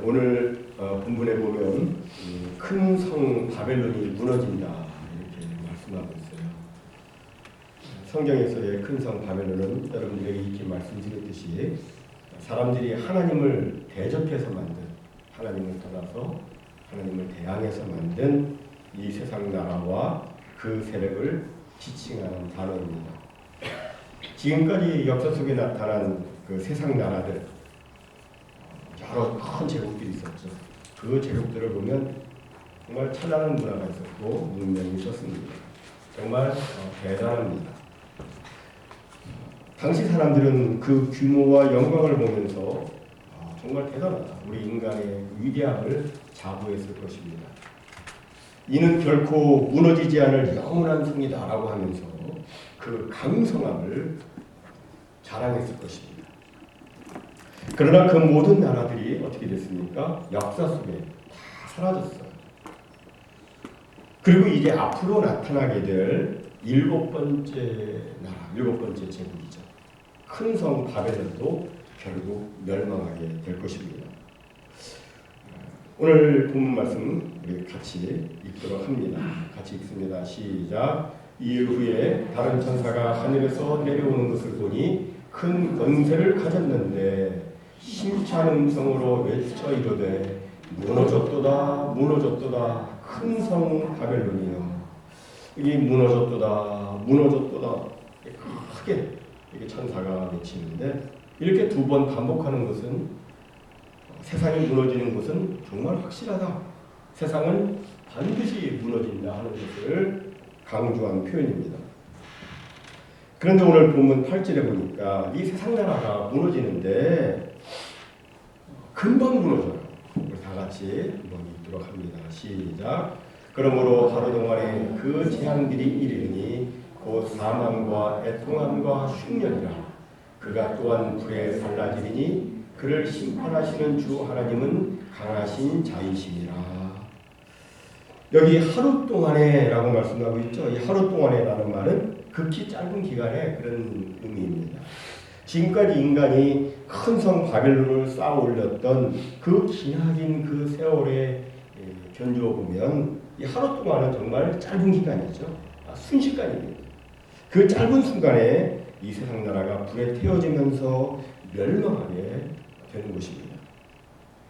오늘 본문에 보면 큰 성 바벨론이 무너진다 이렇게 말씀하고 있어요. 성경에서의 큰 성 바벨론은 여러분들에게 익히 말씀드렸듯이 사람들이 하나님을 대적해서 만든, 하나님을 떠나서 하나님을 대항해서 만든 이 세상 나라와 그 세력을 지칭하는 단어입니다. 지금까지 역사 속에 나타난 그 세상 나라들, 여러 큰 제국들이 있었죠. 그 제국들을 보면 정말 찬란한 문화가 있었고 문명이 있었습니다. 정말 대단합니다. 당시 사람들은 그 규모와 영광을 보면서 정말 대단하다, 우리 인간의 위대함을 자부했을 것입니다. 이는 결코 무너지지 않을 영원한 성이다라고 하면서 그 강성함을 자랑했을 것입니다. 그러나 그 모든 나라들이 어떻게 됐습니까? 역사 속에 다 사라졌어요. 그리고 이제 앞으로 나타나게 될 일곱 번째 나라, 일곱 번째 제국이죠. 큰 성 바벨론도 결국 멸망하게 될 것입니다. 오늘 본문 말씀 우리 같이 읽도록 합니다. 같이 읽습니다. 시작. 이일 후에 다른 천사가 하늘에서 내려오는 것을 보니 큰 권세를 가졌는데 힘찬 음성으로 외쳐 이르되 무너졌도다 무너졌도다 큰 성 바벨론이여. 이게 무너졌도다 무너졌도다 크게 이게 천사가 외치는데, 이렇게 두 번 반복하는 것은 세상이 무너지는 것은 정말 확실하다, 세상은 반드시 무너진다 하는 것을 강조한 표현입니다. 그런데 오늘 본문 8절에 보니까 이 세상 나라가 무너지는데 금방 무너져요. 우리 다 같이 한번 읽도록 합니다. 시작. 그러므로 하루 동안에 그 재앙들이 이르니 곧 사망과 애통함과 흉년이라. 그가 또한 불에 갈라지리니 그를 심판하시는 주 하나님은 강하신 자이시니라. 여기 하루 동안에 라고 말씀하고 있죠. 이 하루 동안에 라는 말은 극히 짧은 기간의 그런 의미입니다. 지금까지 인간이 큰 성 바벨론을 쌓아 올렸던 그 기나긴 그 세월에 견주어 보면 이 하루 동안은 정말 짧은 기간이죠. 순식간입니다. 그 짧은 순간에 이 세상 나라가 불에 태워지면서 멸망하게 되는 것입니다.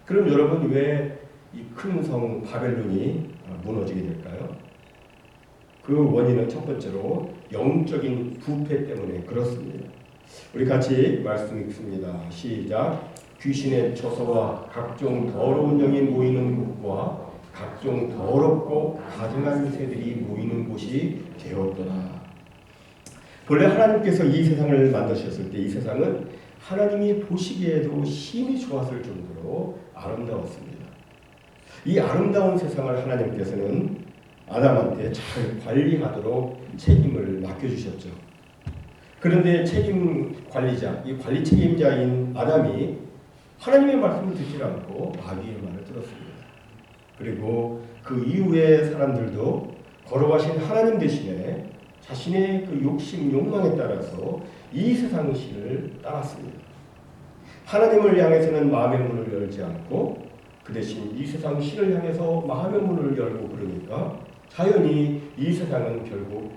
그럼 여러분, 왜 이 큰 성 바벨론이 무너지게 될까요? 그 원인은 첫 번째로 영적인 부패 때문에 그렇습니다. 우리 같이 말씀 읽습니다. 시작. 귀신의 처소와 각종 더러운 영이 모이는 곳과 각종 더럽고 가증한 새들이 모이는 곳이 되었더라. 본래 하나님께서 이 세상을 만드셨을 때 이 세상은 하나님이 보시기에도 심히 좋았을 정도로 아름다웠습니다. 이 아름다운 세상을 하나님께서는 아담한테 잘 관리하도록 책임을 맡겨주셨죠. 그런데 책임 관리자, 이 관리 책임자인 아담이 하나님의 말씀을 듣지 않고 마귀의 말을 들었습니다. 그리고 그 이후에 사람들도 걸어가신 하나님 대신에 자신의 그 욕심, 욕망에 따라서 이 세상 신을 따랐습니다. 하나님을 향해서는 마음의 문을 열지 않고 그 대신 이 세상 신을 향해서 마음의 문을 열고 그러니까 자연히 이 세상은 결국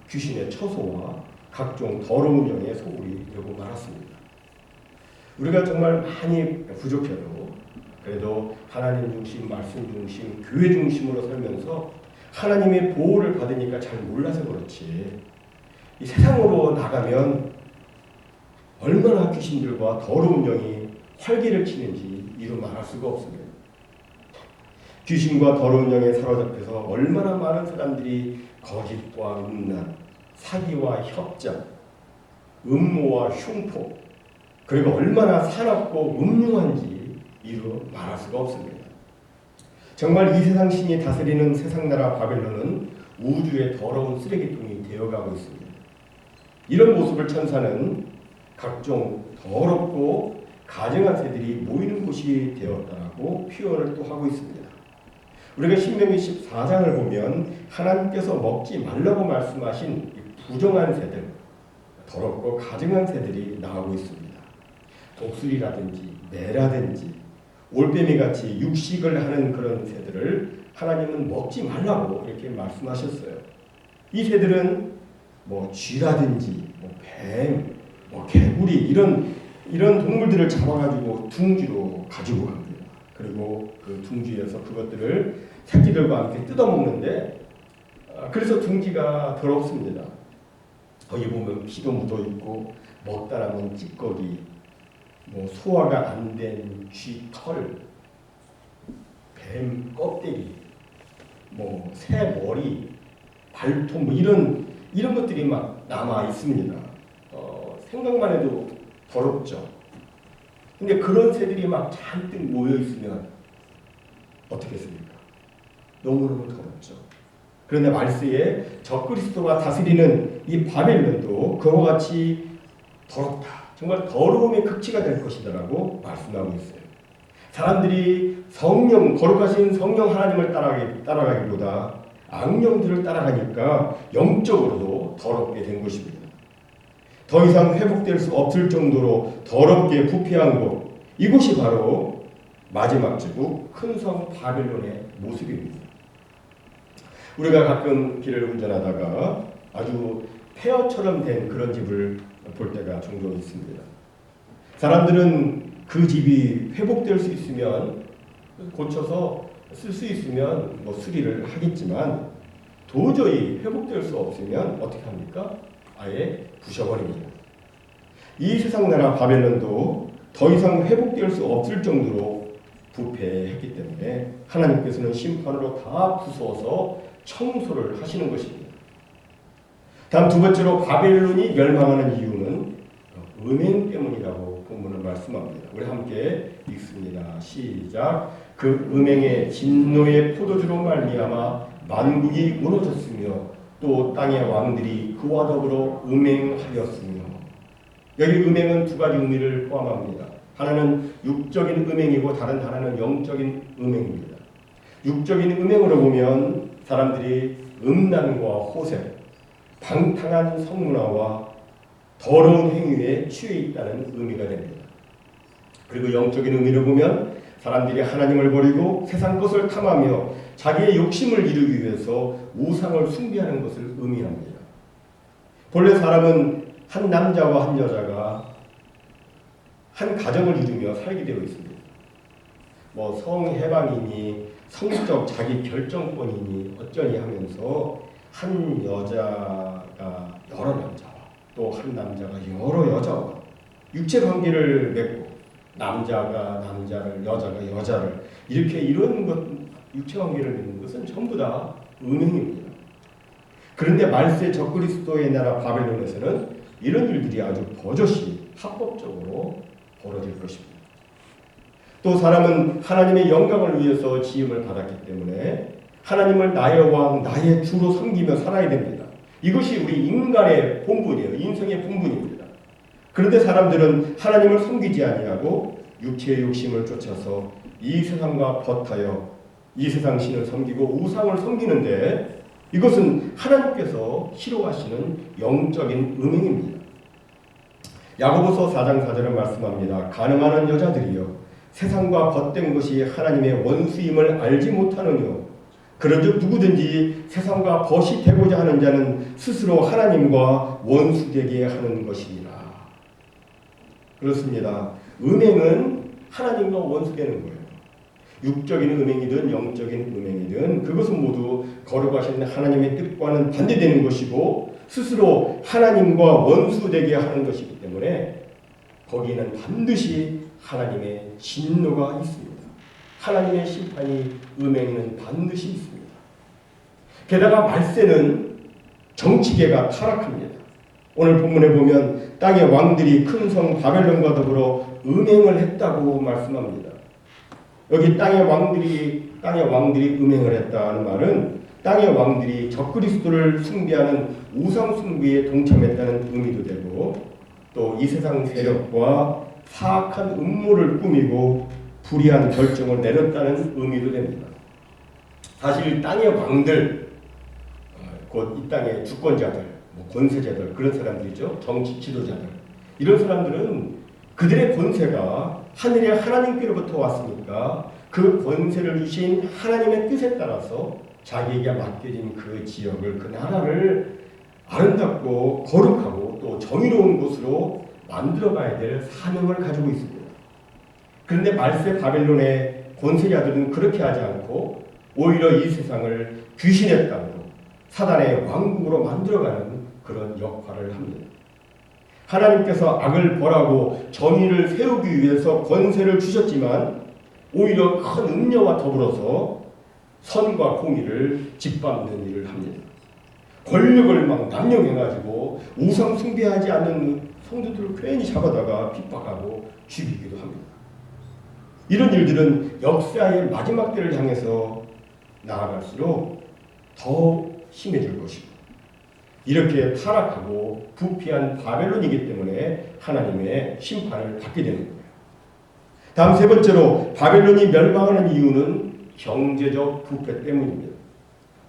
귀신의 처소와 각종 더러운 영의 소굴이 되고 말았습니다. 우리가 정말 많이 부족해도 그래도 하나님 중심, 말씀 중심, 교회 중심으로 살면서 하나님의 보호를 받으니까 잘 몰라서 그렇지, 이 세상으로 나가면 얼마나 귀신들과 더러운 영이 활개를 치는지 이루 말할 수가 없습니다. 귀신과 더러운 영에 사로잡혀서 얼마나 많은 사람들이 거짓과 음란, 사기와 협작, 음모와 흉포, 그리고 얼마나 사납고 음흉한지 이루 말할 수가 없습니다. 정말 이 세상 신이 다스리는 세상 나라 바벨론은 우주의 더러운 쓰레기통이 되어가고 있습니다. 이런 모습을 천사는 각종 더럽고 가증한 새들이 모이는 곳이 되었다라고 표현을 또 하고 있습니다. 우리가 신명기 14장을 보면 하나님께서 먹지 말라고 말씀하신 부정한 새들, 더럽고 가증한 새들이 나오고 있습니다. 독수리라든지 매라든지 올빼미 같이 육식을 하는 그런 새들을 하나님은 먹지 말라고 이렇게 말씀하셨어요. 이 새들은 뭐 쥐라든지 뭐 뱀, 뭐 개구리 이런 동물들을 잡아가지고 둥지로 가지고 갑니다. 그리고 그 둥지에서 그것들을 새끼들과 함께 뜯어먹는데 그래서 둥지가 더럽습니다. 거기 보면 피도 묻어 있고 먹다 남은 찌꺼기, 뭐 소화가 안 된 쥐 털, 뱀 껍데기, 뭐 새 머리, 발톱 뭐 이런 것들이 막 남아 있습니다. 생각만 해도 더럽죠. 근데 그런 새들이 막 잔뜩 모여 있으면 어떻겠습니까? 너무너무 더럽죠. 그런데 말세에 적그리스도가 다스리는 이 바벨론도 그와 같이 더럽다. 정말 더러움의 극치가 될 것이다라고 말씀하고 있어요. 사람들이 거룩하신 성령 하나님을 따라가기보다 악령들을 따라가니까 영적으로도 더럽게 된 것입니다. 더 이상 회복될 수 없을 정도로 더럽게 부패한 곳, 이곳이 바로 마지막 지구 큰 성 바벨론의 모습입니다. 우리가 가끔 길을 운전하다가 아주 폐허처럼 된 그런 집을 볼 때가 종종 있습니다. 사람들은 그 집이 회복될 수 있으면 고쳐서 쓸 수 있으면 뭐 수리를 하겠지만 도저히 회복될 수 없으면 어떻게 합니까? 아예 부셔버립니다. 이 세상 나라 바벨론도 더 이상 회복될 수 없을 정도로 부패했기 때문에 하나님께서는 심판으로 다 부숴서 청소를 하시는 것입니다. 다음 두 번째로 바벨론이 멸망하는 이유는 음행 때문이라고 본문은 말씀합니다. 우리 함께 읽습니다. 시작. 그 음행의 진노의 포도주로 말미암아 만국이 무너졌으며 또 땅의 왕들이 그와 더불어 음행하였으며. 여기 음행은 두 가지 의미를 포함합니다. 하나는 육적인 음행이고 다른 하나는 영적인 음행입니다. 육적인 음행으로 보면 사람들이 음란과 호색, 방탕한 성문화와 더러운 행위에 취해 있다는 의미가 됩니다. 그리고 영적인 의미를 보면 사람들이 하나님을 버리고 세상 것을 탐하며 자기의 욕심을 이루기 위해서 우상을 숭배하는 것을 의미합니다. 본래 사람은 한 남자와 한 여자가 한 가정을 이루며 살게 되어 있습니다. 뭐 성해방이니 성적 자기 결정권이니 어쩌니 하면서 한 여자가 여러 남자와 또 한 남자가 여러 여자와 육체 관계를 맺고 남자가 남자를 여자가 여자를 이렇게 이런 것 육체 관계를 맺는 것은 전부 다 음행입니다. 그런데 말세 적그리스도의 나라 바벨론에서는 이런 일들이 아주 버젓이 합법적으로 벌어질 것입니다. 또 사람은 하나님의 영광을 위해서 지음을 받았기 때문에 하나님을 나의 왕, 나의 주로 섬기며 살아야 됩니다. 이것이 우리 인간의 본분이에요. 인생의 본분입니다. 그런데 사람들은 하나님을 섬기지 아니하고 육체의 욕심을 쫓아서 이 세상과 벗하여 이 세상 신을 섬기고 우상을 섬기는데 이것은 하나님께서 싫어하시는 영적인 음행입니다. 야고보서 4장 4절은 말씀합니다. 가늠하는 여자들이여 세상과 벗된 것이 하나님의 원수임을 알지 못하느뇨. 그런즉 누구든지 세상과 벗이 되고자 하는 자는 스스로 하나님과 원수되게 하는 것이니라. 그렇습니다. 음행은 하나님과 원수되는 거예요. 육적인 음행이든 영적인 음행이든 그것은 모두 거룩하신 하나님의 뜻과는 반대되는 것이고 스스로 하나님과 원수되게 하는 것이기 때문에 거기에는 반드시 하나님의 진노가 있습니다. 하나님의 심판이 음행에는 반드시 있습니다. 게다가 말세는 정치계가 타락합니다. 오늘 본문에 보면 땅의 왕들이 큰 성 바벨론과 더불어 음행을 했다고 말씀합니다. 여기 땅의 왕들이 음행을 했다는 말은 땅의 왕들이 적그리스도를 숭배하는 우상 숭배에 동참했다는 의미도 되고 또 이 세상 세력과 사악한 음모를 꾸미고 불의한 결정을 내렸다는 의미도 됩니다. 사실 땅의 왕들, 곧 이 땅의 주권자들, 권세자들 그런 사람들이죠. 정치 지도자들 이런 사람들은 그들의 권세가 하늘의 하나님께로부터 왔으니까 그 권세를 주신 하나님의 뜻에 따라서 자기에게 맡겨진 그 지역을, 그 나라를 아름답고 거룩하고 또 정의로운 곳으로 만들어가야 될 사명을 가지고 있습니다. 그런데 말세 바벨론의 권세자들은 그렇게 하지 않고 오히려 이 세상을 귀신의 땅으로, 사단의 왕국으로 만들어가는 그런 역할을 합니다. 하나님께서 악을 벌하고 정의를 세우기 위해서 권세를 주셨지만 오히려 큰 음녀와 더불어서 선과 공의를 짓밟는 일을 합니다. 권력을 막 남용해가지고 우상 숭배하지 않는 성도들을 괜히 잡아다가 핍박하고 죽이기도 합니다. 이런 일들은 역사의 마지막 때를 향해서 나아갈수록 더 심해질 것이고, 이렇게 타락하고 부패한 바벨론이기 때문에 하나님의 심판을 받게 되는 거예요. 다음 세 번째로 바벨론이 멸망하는 이유는 경제적 부패 때문입니다.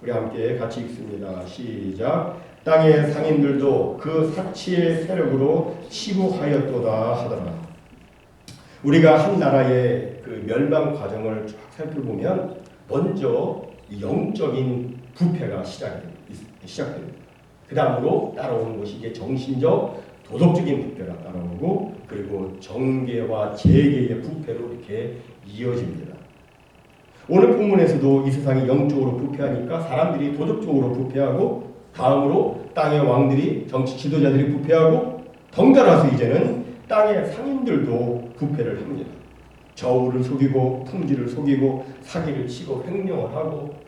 우리 함께 같이 읽습니다. 시작. 땅의 상인들도 그 사치의 세력으로 치부하였도다 하더라. 우리가 한 나라의 그 멸망 과정을 쭉 살펴보면 먼저 영적인 부패가 시작됩니다. 그 다음으로 따라오는 것이 이제 정신적, 도덕적인 부패가 따라오고, 그리고 정계와 재계의 부패로 이렇게 이어집니다. 오늘 본문에서도 이 세상이 영적으로 부패하니까 사람들이 도덕적으로 부패하고, 다음으로 땅의 왕들이, 정치 지도자들이 부패하고, 덩달아서 이제는 땅의 상인들도 부패를 합니다. 저울을 속이고 품질을 속이고 사기를 치고 횡령을 하고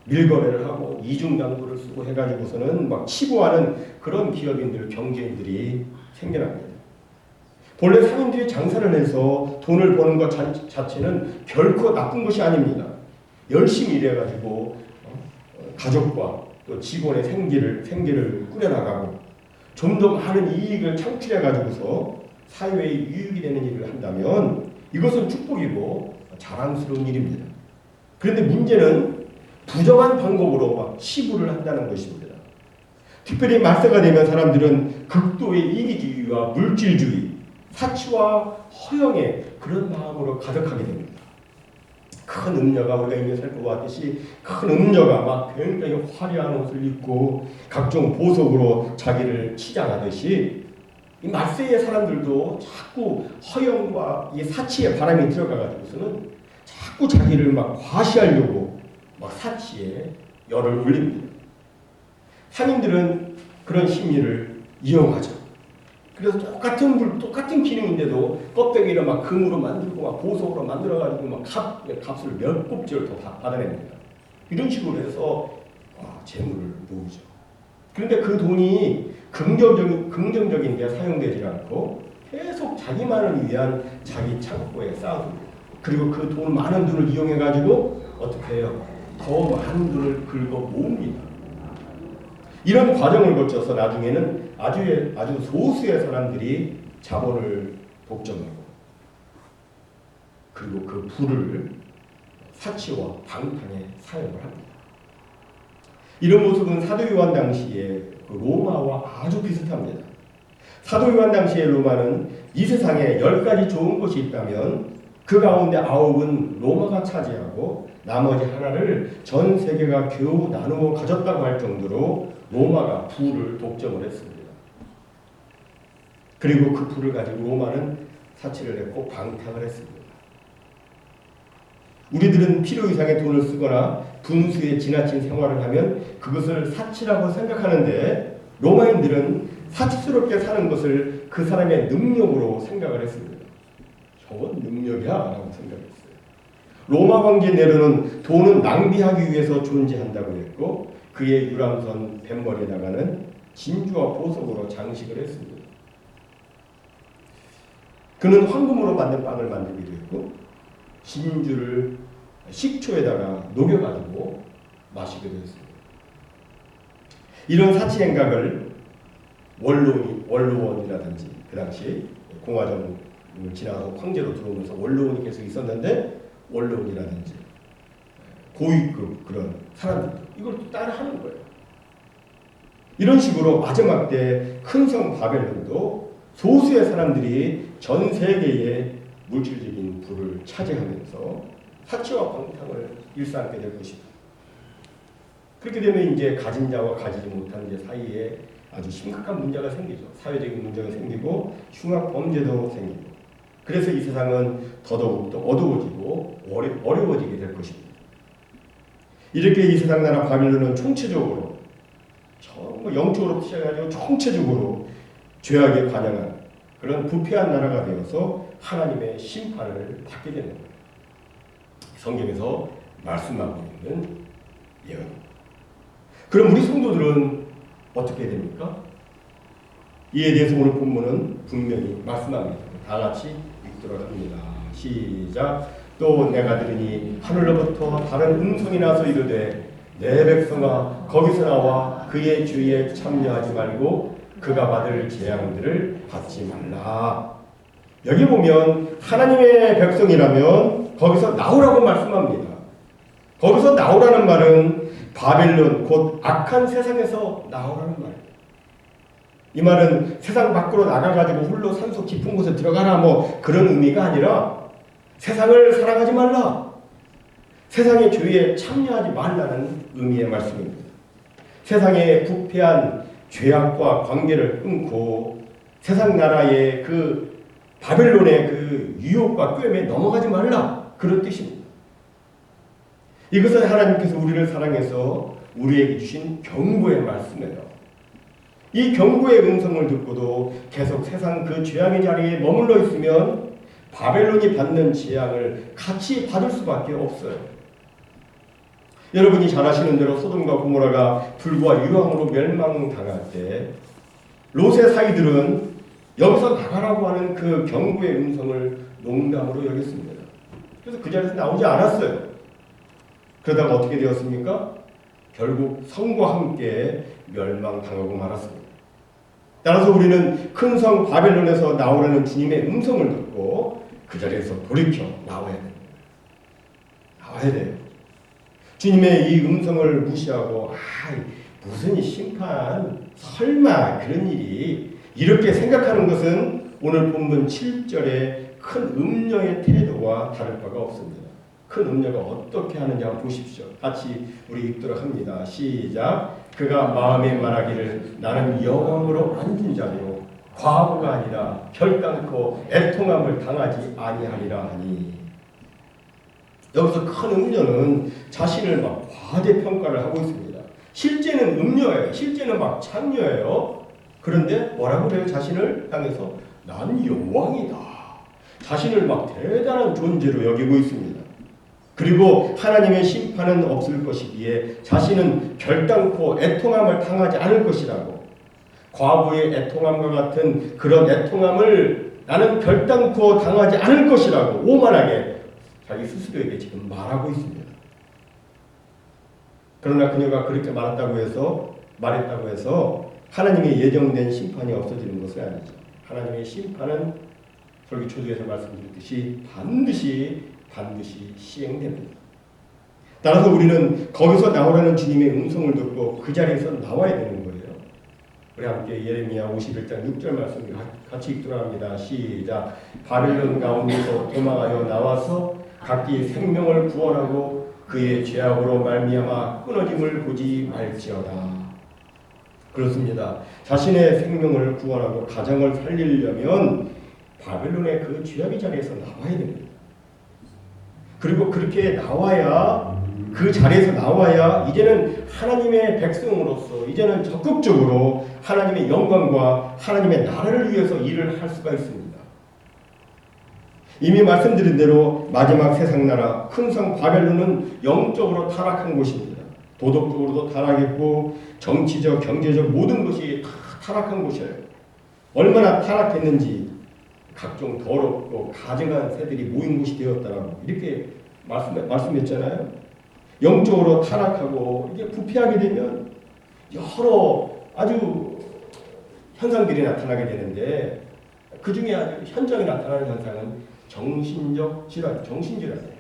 밀거래를 하고 이중당부를 쓰고 해가지고서는 막 치부하는 그런 기업인들, 경제인들이 생겨납니다. 본래 상인들이 장사를 해서 돈을 버는 것 자체는 결코 나쁜 것이 아닙니다. 열심히 일해가지고 가족과 또 직원의 생계를 꾸려나가고 좀 더 많은 이익을 창출해가지고서 사회에 유익이 되는 일을 한다면 이것은 축복이고 자랑스러운 일입니다. 그런데 문제는 부정한 방법으로 막 치부를 한다는 것입니다. 특별히 말세가 되면 사람들은 극도의 이기주의와 물질주의, 사치와 허영의 그런 마음으로 가득하게 됩니다. 큰 음녀가, 우리가 이미 살펴보았듯이 큰 음녀가 막 굉장히 화려한 옷을 입고 각종 보석으로 자기를 치장하듯이 이 말세의 사람들도 자꾸 허영과 이 사치의 바람이 들어가가지고서는 자꾸 자기를 막 과시하려고 막 사치에 열을 올립니다. 상인들은 그런 심리를 이용하죠. 그래서 똑같은 기능인데도 껍데기를 막 금으로 만들고 막 보석으로 만들어가지고 막 값을 몇 곱절 더 받아냅니다. 이런 식으로 해서 재물을 모으죠. 그런데 그 돈이 긍정적인 데 사용되지 않고 계속 자기만을 위한 자기 창고에 쌓아둡니다. 그리고 그 돈, 많은 돈을 이용해가지고 어떻게 해요? 더 많은 돈을 긁어 모읍니다. 이런 과정을 거쳐서 나중에는 아주 소수의 사람들이 자본을 독점하고 그리고 그 부를 사치와 방탕에 사용을 합니다. 이런 모습은 사도 요한 당시에 그 로마와 아주 비슷합니다. 사도 요한 당시의 로마는 이 세상에 10가지 좋은 것이 있다면 그 가운데 9은 로마가 차지하고 나머지 하나를 전 세계가 겨우 나누어 가졌다고 할 정도로 로마가 부를 독점을 했습니다. 그리고 그 부를 가지고 로마는 사치를 했고 방탕을 했습니다. 우리들은 필요 이상의 돈을 쓰거나 분수에 지나친 생활을 하면 그것을 사치라고 생각하는데 로마인들은 사치스럽게 사는 것을 그 사람의 능력으로 생각을 했습니다. 저건 능력이야 라고 생각했어요. 로마 황제 네로는 돈은 낭비하기 위해서 존재한다고 했고 그의 유람선 뱃머리에다가는 진주와 보석으로 장식을 했습니다. 그는 황금으로 만든 빵을 만들기도 했고 진주를 식초에다가 녹여가지고 마시기도 했습니다. 이런 사치 행각을 원로원이라든지 그 당시 공화정을 지나서 황제로 들어오면서 원로원이 계속 있었는데 원로원이라든지 고위급 그런 사람들 이걸 또 따라하는 거예요. 이런 식으로 마지막 때 큰 성 바벨론도 소수의 사람들이 전 세계의 물질적인 부를 차지하면서 사치와 방탕을 일삼게 될 것입니다. 그렇게 되면 이제 가진 자와 가지지 못한 자 사이에 아주 심각한 문제가 생기죠. 사회적인 문제가 생기고 흉악 범죄도 생기고, 그래서 이 세상은 더더욱더 어두워지고 어려워지게 될 것입니다. 이렇게 이 세상 나라 바빌론은 총체적으로 정말 영적으로 시작해가지고 총체적으로 죄악에 관영한 그런 부패한 나라가 되어서 하나님의 심판을 받게 되는 거예요. 성경에서 말씀하고 있는 예언입니다. 그럼 우리 성도들은 어떻게 됩니까? 이에 대해서 오늘 본문은 분명히 말씀합니다. 다 같이 읽도록 합니다. 시작. 또 내가 들으니 하늘로부터 다른 음성이 나서 이르되 내 백성아 거기서 나와 그의 죄에 참여하지 말고 그가 받을 재앙들을 받지 말라. 여기 보면 하나님의 백성이라면 거기서 나오라고 말씀합니다. 거기서 나오라는 말은 바벨론 곧 악한 세상에서 나오라는 말이에요. 이 말은 세상 밖으로 나가가지고 홀로 산속 깊은 곳에 들어가라 뭐 그런 의미가 아니라 세상을 사랑하지 말라, 세상의 죄에 참여하지 말라는 의미의 말씀입니다. 세상의 부패한 죄악과 관계를 끊고 세상 나라의 그 바벨론의 그 유혹과 꾀에 넘어가지 말라, 그런 뜻입니다. 이것은 하나님께서 우리를 사랑해서 우리에게 주신 경고의 말씀이에요. 이 경고의 음성을 듣고도 계속 세상 그 죄악의 자리에 머물러 있으면 바벨론이 받는 재앙을 같이 받을 수밖에 없어요. 여러분이 잘 아시는 대로 소돔과 고모라가 불과 유황으로 멸망당할 때 롯의 사이들은 여기서 나가라고 하는 그 경고의 음성을 농담으로 여겼습니다. 그래서 그 자리에서 나오지 않았어요. 그러다가 어떻게 되었습니까? 결국 성과 함께 멸망당하고 말았습니다. 따라서 우리는 큰 성 바벨론에서 나오라는 주님의 음성을 듣고 그 자리에서 돌이켜 나와야 됩니다. 나와야 돼요. 주님의 이 음성을 무시하고 무슨 심판, 설마 그런 일이, 이렇게 생각하는 것은 오늘 본문 7절의 큰 음녀의 태도와 다를 바가 없습니다. 큰 음녀가 어떻게 하느냐 보십시오. 같이 우리 읽도록 합니다. 시작. 그가 마음에 말하기를 나는 영광으로 앉은 자요 과부가 아니라 결단코 애통함을 당하지 아니하리라 하니. 여기서 큰 음녀는 자신을 막 과대평가를 하고 있습니다. 실제는 음녀예요. 실제는 막 창녀예요. 그런데 뭐라고 그래요? 자신을 향해서 난 여왕이다. 자신을 막 대단한 존재로 여기고 있습니다. 그리고 하나님의 심판은 없을 것이기에 자신은 결단코 애통함을 당하지 않을 것이라고, 과부의 애통함과 같은 그런 애통함을 나는 결단코 당하지 않을 것이라고 오만하게 자기 스스로에게 지금 말하고 있습니다. 그러나 그녀가 그렇게 말했다고 해서 하나님의 예정된 심판이 없어지는 것은 아니죠. 하나님의 심판은 설교 초두에서 말씀드렸듯이 반드시 시행됩니다. 따라서 우리는 거기서 나오라는 주님의 음성을 듣고 그 자리에서 나와야 되는 거예요. 우리 함께 예레미야 51장 6절 말씀 같이 읽도록 합니다. 시작. 바벨론 가운데서 도망하여 나와서 각기 생명을 구원하고 그의 죄악으로 말미암아 끊어짐을 보지 말지어다. 그렇습니다. 자신의 생명을 구원하고 가정을 살리려면 바벨론의 그 죄악의 자리에서 나와야 됩니다. 그리고 그렇게 나와야, 그 자리에서 나와야 이제는 하나님의 백성으로서 이제는 적극적으로 하나님의 영광과 하나님의 나라를 위해서 일을 할 수가 있습니다. 이미 말씀드린 대로 마지막 세상 나라 큰 성 바벨론은 영적으로 타락한 곳입니다. 도덕적으로도 타락했고 정치적, 경제적 모든 것이 다 타락한 곳이에요. 얼마나 타락했는지 각종 더럽고 가증한 새들이 모인 곳이 되었다라고 이렇게 말씀했잖아요. 영적으로 타락하고 이게 부패하게 되면 여러 아주 현상들이 나타나게 되는데, 그 중에 아주 현저하게 나타나는 현상은 정신적 질환, 정신질환이에요.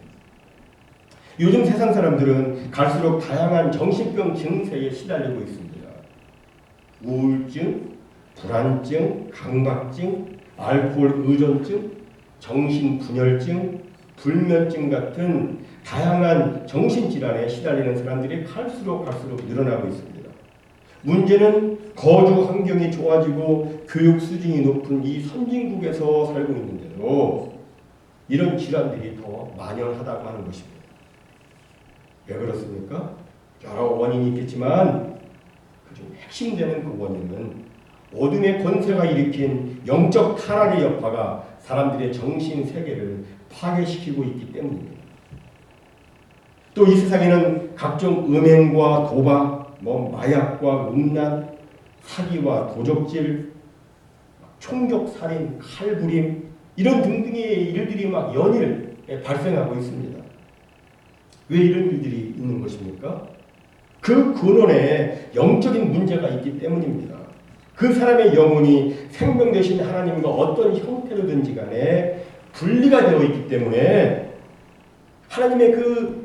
요즘 세상 사람들은 갈수록 다양한 정신병 증세에 시달리고 있습니다. 우울증, 불안증, 강박증, 알코올 의존증, 정신분열증, 불면증 같은 다양한 정신질환에 시달리는 사람들이 갈수록 늘어나고 있습니다. 문제는 거주 환경이 좋아지고 교육 수준이 높은 이 선진국에서 살고 있는데도 이런 질환들이 더 만연하다고 하는 것입니다. 왜 그렇습니까? 여러 원인이 있겠지만 그중 핵심되는 그 원인은 어둠의 권세가 일으킨 영적 타락의 여파가 사람들의 정신 세계를 파괴시키고 있기 때문입니다. 또 이 세상에는 각종 음행과 도박, 마약과 음란, 사기와 도적질, 총격 살인, 칼부림 이런 등등의 일들이 막 연일 발생하고 있습니다. 왜 이런 일들이 있는 것입니까? 그 근원에 영적인 문제가 있기 때문입니다. 그 사람의 영혼이 생명 되신 하나님과 어떤 형태로든지 간에 분리가 되어 있기 때문에 하나님의 그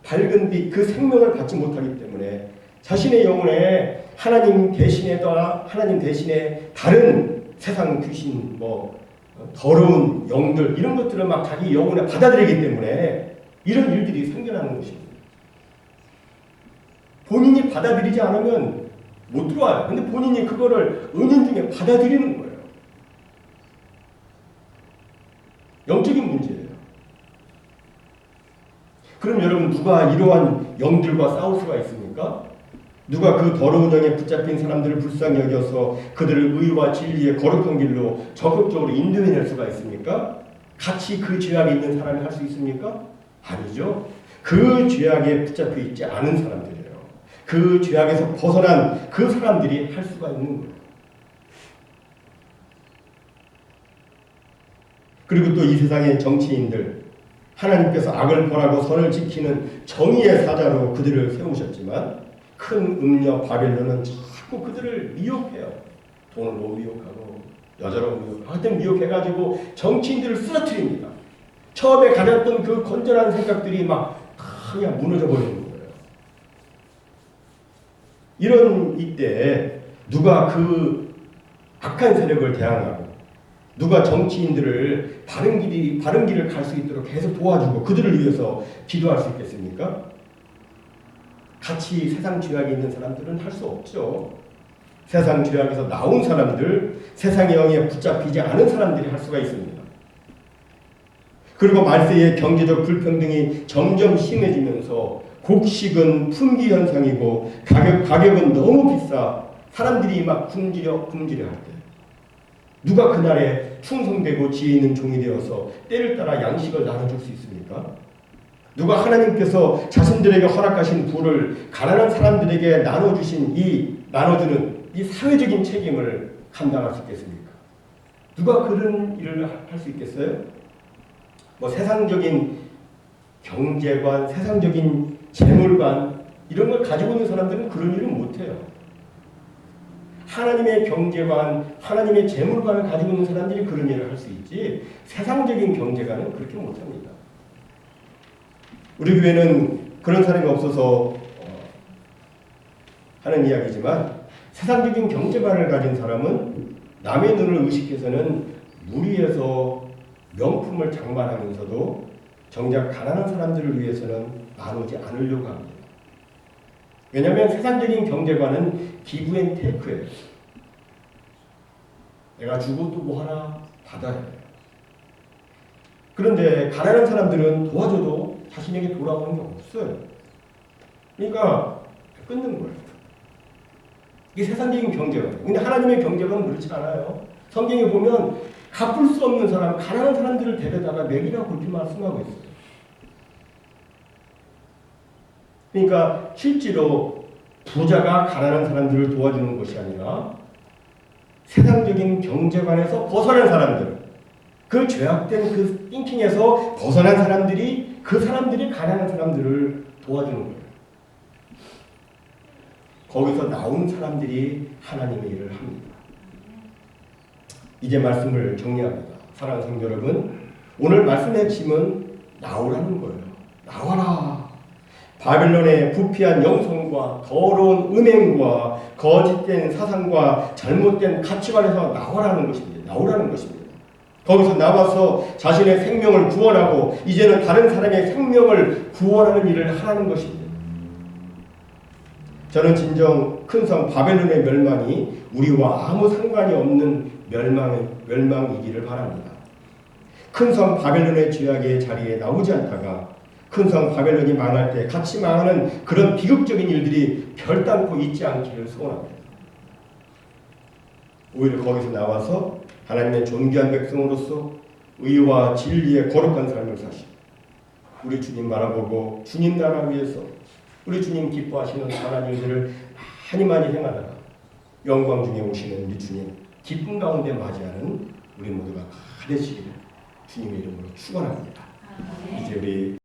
밝은 빛, 그 생명을 받지 못하기 때문에 자신의 영혼에 하나님 대신에 다른 세상 귀신, 더러운 영들 이런 것들을 막 자기 영혼에 받아들이기 때문에 이런 일들이 생겨나는 것입니다. 본인이 받아들이지 않으면 못 들어와요. 근데 본인이 그거를 은연중에 받아들이는 거예요. 영적인 문제예요. 그럼 여러분 누가 이러한 영들과 싸울 수가 있습니까? 누가 그 더러운 영에 붙잡힌 사람들을 불쌍히 여겨서 그들을 의와 진리의 거룩한 길로 적극적으로 인도해낼 수가 있습니까? 같이 그 죄악에 있는 사람이 할 수 있습니까? 아니죠. 그 죄악에 붙잡혀 있지 않은 사람들이에요. 그 죄악에서 벗어난 그 사람들이 할 수가 있는 거예요. 그리고 또 이 세상의 정치인들, 하나님께서 악을 벌하고 선을 지키는 정의의 사자로 그들을 세우셨지만 큰 음녀 바벨론은 자꾸 그들을 미혹해요. 돈으로 미혹하고 여자로 미혹하고 하여튼 미혹해가지고 정치인들을 쓰러뜨립니다. 처음에 가졌던 그 건전한 생각들이 막 그냥 무너져 버리는 거예요. 이런 이때 누가 그 악한 세력을 대항하고 누가 정치인들을 바른 길을 갈 수 있도록 계속 도와주고 그들을 위해서 기도할 수 있겠습니까? 같이 세상 죄악에 있는 사람들은 할 수 없죠. 세상 죄악에서 나온 사람들, 세상의 영에 붙잡히지 않은 사람들이 할 수가 있습니다. 그리고 말세의 경제적 불평등이 점점 심해지면서 곡식은 품귀 현상이고 가격은 너무 비싸 사람들이 막 굶주려 할 때 누가 그날에 충성되고 지혜 있는 종이 되어서 때를 따라 양식을 나눠줄 수 있습니까? 누가 하나님께서 자신들에게 허락하신 부를 가난한 사람들에게 나눠주는 이 사회적인 책임을 감당할 수 있겠습니까? 누가 그런 일을 할 수 있겠어요? 세상적인 경제관, 세상적인 재물관 이런 걸 가지고 있는 사람들은 그런 일을 못해요. 하나님의 경제관, 하나님의 재물관을 가지고 있는 사람들이 그런 일을 할 수 있지 세상적인 경제관은 그렇게 못합니다. 우리 교회는 그런 사람이 없어서 하는 이야기지만 세상적인 경제관을 가진 사람은 남의 눈을 의식해서는 무리해서 명품을 장만하면서도 정작 가난한 사람들을 위해서는 나누지 않으려고 합니다. 왜냐하면 세상적인 경제관은 기브 앤 테이크예요. 내가 주고 또 뭐 하나 받아야 해요. 그런데 가난한 사람들은 도와줘도 자신에게 돌아오는 게 없어요. 그러니까 끊는 거예요. 이게 세상적인 경제관이에요. 근데 하나님의 경제관은 그렇지 않아요. 성경에 보면 갚을 수 없는 사람, 가난한 사람들을 데려다가 먹이라고 그렇게 말씀하고 있어요. 그러니까 실제로 부자가 가난한 사람들을 도와주는 것이 아니라 세상적인 경제관에서 벗어난 사람들, 그 죄악된 그 띵킹에서 벗어난 사람들이 그 사람들이 가난한 사람들을 도와주는 거예요. 거기서 나온 사람들이 하나님의 일을 합니다. 이제 말씀을 정리합니다. 사랑하는 성도 여러분, 오늘 말씀의 핵심은 나오라는 거예요. 나와라. 바벨론의 부패한 영성과 더러운 음행과 거짓된 사상과 잘못된 가치관에서 나오라는 것입니다. 거기서 나와서 자신의 생명을 구원하고 이제는 다른 사람의 생명을 구원하는 일을 하라는 것입니다. 저는 진정 큰 성 바벨론의 멸망이 우리와 아무 상관이 없는 멸망이기를 바랍니다. 큰 성 바벨론의 죄악의 자리에 나오지 않다가 큰 성 바벨론이 망할 때 같이 망하는 그런 비극적인 일들이 별단코 있지 않기를 소원합니다. 오히려 거기서 나와서 하나님의 존귀한 백성으로서 의와 진리의 거룩한 삶을 사시고 우리 주님 바라보고 주님 나라 위해서 우리 주님 기뻐하시는 선한 일들을 많이 행하다가 영광 중에 오시는 우리 주님 기쁨 가운데 맞이하는 우리 모두가 다 되시기를 주님의 이름으로 축원합니다. 이제 우리